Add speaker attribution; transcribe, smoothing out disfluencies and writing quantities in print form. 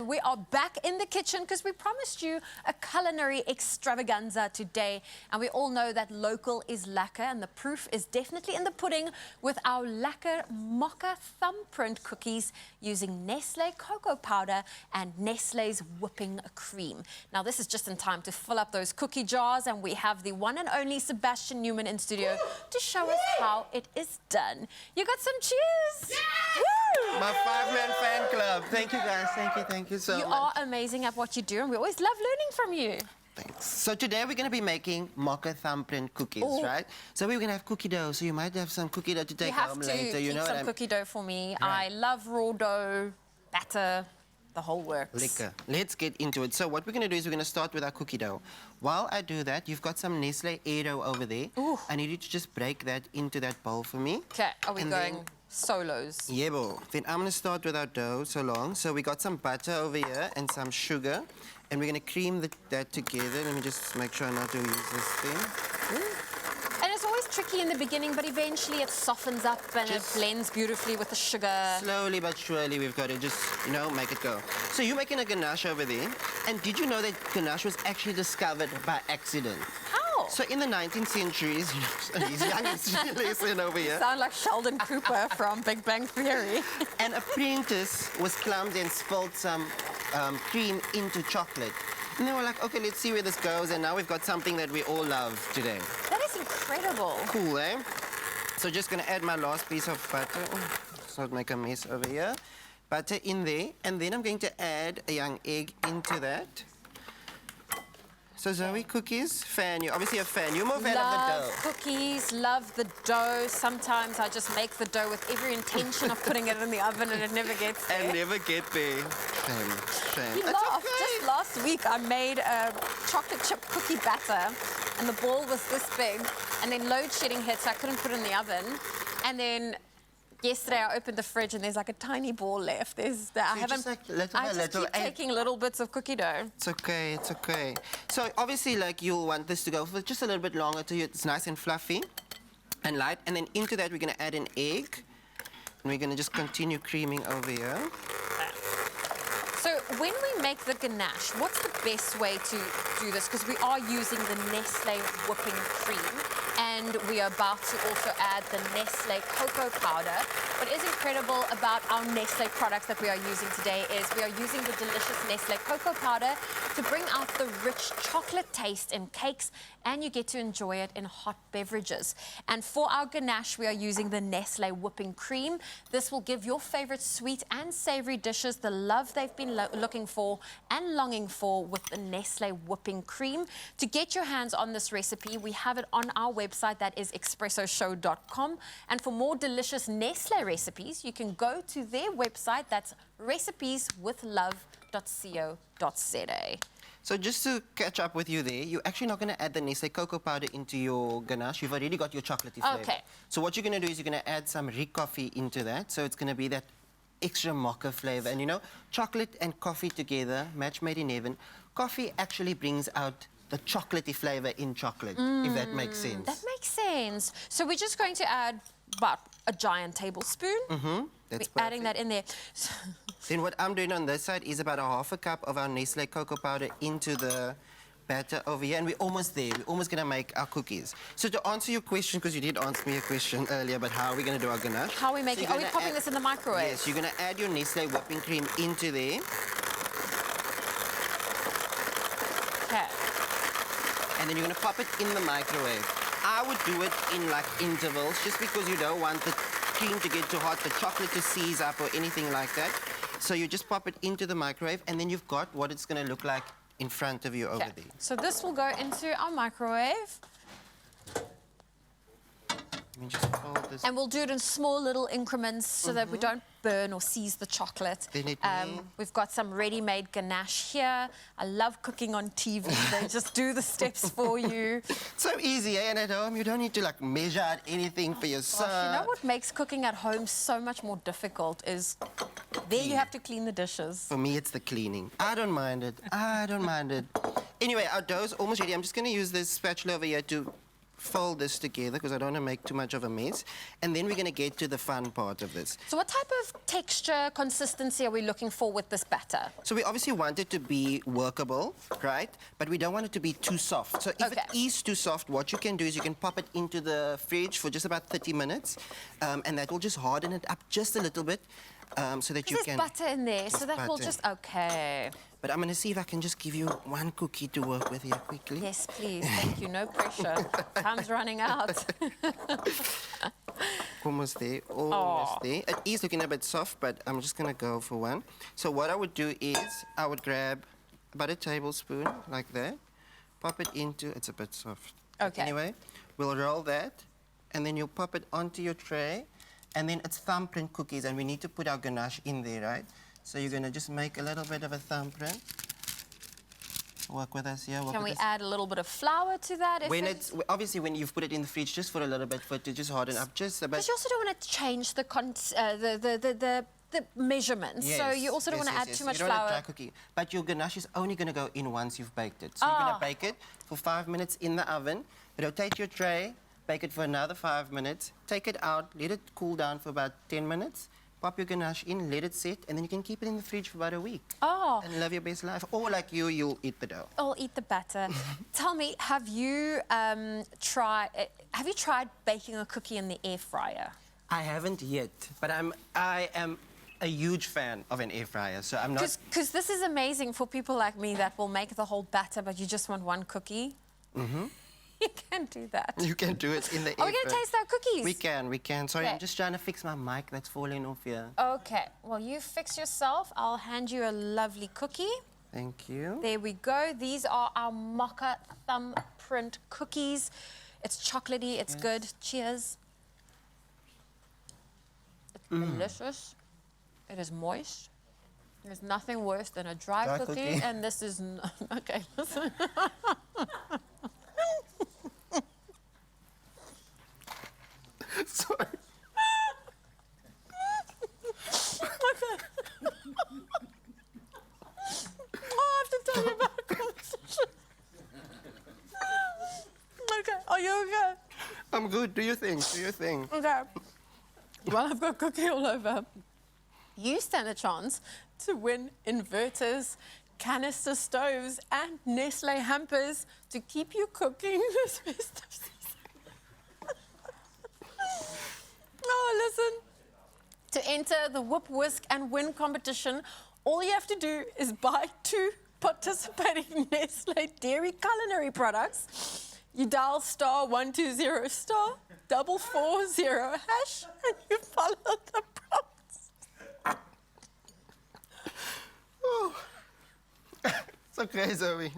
Speaker 1: and we are back in the kitchen because we promised you a culinary extravaganza today, and we all know that local is lekker, and the proof is definitely in the pudding with our lekker Mocha Thumbprint cookies using Nestle cocoa powder and Nestle's whipping cream. Now this is just in time to fill up those cookie jars, and we have the one and only Sebastian Newman in studio to show us how it is done. You got some cheers?
Speaker 2: Yeah!
Speaker 1: Woo!
Speaker 2: My 5-man fan club. Thank you guys, thank you so much.
Speaker 1: You are amazing at what you do, and we always love learning from you.
Speaker 2: Thanks. So today we're going to be making Mocha Thumbprint cookies, right? So we're going to have cookie dough, so you might have some cookie dough to take home later.
Speaker 1: You have to keep some cookie dough for me. Right. I love raw dough, batter, the whole works.
Speaker 2: Liquor. Let's get into it. So what we're going to do is we're going to start with our cookie dough. While I do that, you've got some Nestle dough over there.
Speaker 1: Ooh.
Speaker 2: I need you to just break that into that bowl for me.
Speaker 1: Okay, are we going solos?
Speaker 2: Yeah, bo. Then I'm going to start with our dough so long. So we got some butter over here and some sugar. And we're going to cream that together. Let me just make sure I know how to use this thing.
Speaker 1: Ooh. And it's always tricky in the beginning, but eventually it softens up and it blends beautifully with the sugar.
Speaker 2: Slowly but surely, we've got to just, you know, make it go. So you're making a ganache over there. And did you know that ganache was actually discovered by accident?
Speaker 1: How?
Speaker 2: So in the 19th centuries, he's young history lesson over here.
Speaker 1: You sound like Sheldon Cooper from Big Bang Theory.
Speaker 2: An apprentice was clumsy and spilled some cream into chocolate. And they were like, okay, let's see where this goes. And now we've got something that we all love today.
Speaker 1: That is incredible.
Speaker 2: Cool, eh? So just going to add my last piece of butter. Oh, let's not make a mess over here. Butter in there. And then I'm going to add a young egg into that. So Zoe, cookies, fan. You're obviously a fan. You're more fan of the dough.
Speaker 1: Love cookies, love the dough. Sometimes I just make the dough with every intention of putting it in the oven and it never gets there.
Speaker 2: And never get there. Shame.
Speaker 1: You laughed. Just last week I made a chocolate chip cookie batter and the ball was this big, and then load shedding hit, so I couldn't put it in the oven. And then yesterday I opened the fridge and there's like a tiny ball left. I just keep taking little bits of cookie dough.
Speaker 2: It's okay, it's okay. So obviously, like, you'll want this to go for just a little bit longer till it's nice and fluffy and light. And then into that we're going to add an egg. And we're going to just continue creaming over here.
Speaker 1: So when we make the ganache, what's the best way to do this? Because we are using the Nestle whipping cream, and we are about to also add the Nestle cocoa powder. What is incredible about our Nestle products that we are using today is we are using the delicious Nestle cocoa powder to bring out the rich chocolate taste in cakes, and you get to enjoy it in hot beverages. And for our ganache, we are using the Nestle whipping cream. This will give your favorite sweet and savory dishes the love they've been looking for and longing for with the Nestle whipping cream. To get your hands on this recipe, we have it on our website, that is expressoshow.com. And for more delicious Nestle recipes, you can go to their website, that's recipeswithlove.co.za.
Speaker 2: So just to catch up with you there, you're actually not going to add the Nestle cocoa powder into your ganache. You've already got your chocolatey flavor.
Speaker 1: Okay.
Speaker 2: So what you're going to do is you're going to add some Rick coffee into that. So it's going to be that extra mocha flavor. And you know, chocolate and coffee together, match made in heaven. Coffee actually brings out the chocolatey flavor in chocolate, if that makes sense.
Speaker 1: That makes sense. So we're just going to add about a giant tablespoon.
Speaker 2: That's
Speaker 1: we're adding that in there.
Speaker 2: Then what I'm doing on this side is about a half a cup of our Nestle cocoa powder into the batter over here, and we're almost there. We're almost going to make our cookies. So to answer your question, because you did ask me a question earlier about how are we going to do our ganache.
Speaker 1: How are we making? Are we popping this in the microwave?
Speaker 2: Yes, you're going to add your Nestle whipping cream into there.
Speaker 1: Okay.
Speaker 2: And then you're going to pop it in the microwave. I would do it in like intervals, just because you don't want the cream to get too hot, the chocolate to seize up or anything like that. So you just pop it into the microwave, and then you've got what it's going to look like in front of you over there.
Speaker 1: So this will go into our microwave.
Speaker 2: Let me just fold this.
Speaker 1: And we'll do it in small little increments so that we don't burn or seize the chocolate. We've got some ready-made ganache here. I love cooking on TV. They just do the steps for you.
Speaker 2: So easy, eh? And at home, you don't need to like measure out anything for yourself.
Speaker 1: Gosh, you know what makes cooking at home so much more difficult is there you have to clean the dishes.
Speaker 2: For me, it's the cleaning. I don't mind it. I don't mind it. Anyway, our dough's almost ready. I'm just going to use this spatula over here to fold this together because I don't want to make too much of a mess. And then we're going to get to the fun part of this.
Speaker 1: So what type of texture, consistency are we looking for with this batter?
Speaker 2: So we obviously want it to be workable, right? But we don't want it to be too soft. So if it is too soft, what you can do is you can pop it into the fridge for just about 30 minutes. And that will just harden it up just a little bit so that you can...
Speaker 1: There's butter in there, so that will just... Okay.
Speaker 2: But I'm going to see if I can just give you one cookie to work with here quickly.
Speaker 1: Yes, please. Thank you. No pressure. Time's running out.
Speaker 2: Almost there. Almost there. It is looking a bit soft, but I'm just going to go for one. So what I would do is I would grab about a tablespoon like that, pop it into... It's a bit soft.
Speaker 1: Okay.
Speaker 2: Anyway, we'll roll that, and then you'll pop it onto your tray, and then it's Thumbprint cookies, and we need to put our ganache in there, right? So you're going to just make a little bit of a thumbprint. Work with us here.
Speaker 1: Can we add a little bit of flour to that?
Speaker 2: Obviously, when you've put it in the fridge, just for a little bit, for it to just harden up just a bit.
Speaker 1: Because you also don't want to change the measurements.
Speaker 2: Yes,
Speaker 1: so you also don't want to add too much flour.
Speaker 2: You don't want a dry cookie. But your ganache is only going to go in once you've baked it. So you're going to bake it for 5 minutes in the oven. Rotate your tray, bake it for another 5 minutes, take it out, let it cool down for about 10 minutes. Pop your ganache in, let it sit, and then you can keep it in the fridge for about a week.
Speaker 1: Oh.
Speaker 2: And live your best life. Or like you'll eat the dough.
Speaker 1: I'll eat the batter. Tell me, have you tried baking a cookie in the air fryer?
Speaker 2: I haven't yet, but I am a huge fan of an air fryer, so I'm not...
Speaker 1: Because this is amazing for people like me that will make the whole batter, but you just want one cookie. Mm-hmm. You can do that.
Speaker 2: You can do it in the air fryer.
Speaker 1: Are we going to taste our cookies?
Speaker 2: We can. Sorry, I'm just trying to fix my mic that's falling off here.
Speaker 1: Okay. Well, you fix yourself. I'll hand you a lovely cookie.
Speaker 2: Thank you.
Speaker 1: There we go. These are our Mocha Thumbprint cookies. It's chocolatey. It's good. Cheers. It's delicious. It is moist. There's nothing worse than a dry cookie. And this is... Okay, listen.
Speaker 2: Sorry.
Speaker 1: Okay. I have to tell you about a conversation. Okay, are you okay?
Speaker 2: I'm good. Do your thing. Do your thing.
Speaker 1: Okay. Well, I've got cookie all over. You stand a chance to win inverters, canister stoves, and Nestle hampers to keep you cooking this festive season. Oh, listen. To enter the Whip, Whisk and Win competition, all you have to do is buy 2 participating Nestle dairy culinary products. You dial *120 *440# and you follow the prompts.
Speaker 2: Oh. It's okay, Zoe.